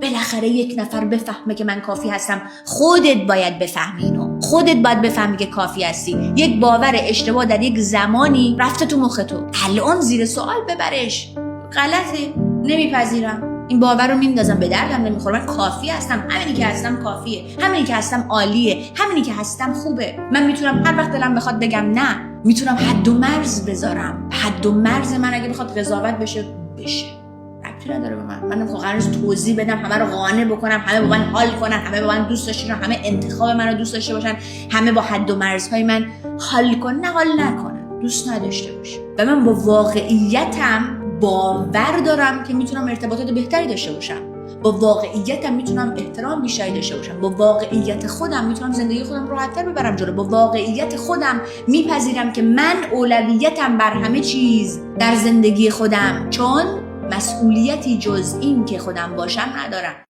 بالاخره یک نفر بفهمه که من کافی هستم. خودت باید بفهمی اینو، خودت باید بفهمی که کافی هستی. یک باور اشتباه در یک زمانی رفته تو مخ تو، الان زیر سوال ببرش. غلطه، نمیپذیرم. این باور رو میندازم، به دردم نمیخوره. من کافی هستم، همینی که هستم کافیه، همینی که هستم عالیه، همینی که هستم خوبه. من میتونم هر وقت دلم بخواد بگم نه، میتونم حد و مرز بذارم. حد و مرز من اگه بخواد قضاوت بشه ربطی نداره به من نمیخوام قرار توضیح بدم، همه رو قانع بکنم، همه با من حال کنن، همه با من دوست داشته باشن، همه انتخاب منو دوست داشته باشن، همه با حد و مرزهای من حال کنن. نه، حال نکنن، دوست نداشته باشه. و من با واقعیتم باور دارم که میتونم ارتباطات بهتری داشته باشم. با واقعیتم میتونم احترام بیشتری داشته باشم. با واقعیت خودم میتونم زندگی خودم راحت‌تر ببرم جلو. با واقعیت خودم میپذیرم که من اولویتم بر همه چیز در زندگی خودم، چون مسئولیتی جز این که خودم باشم ندارم.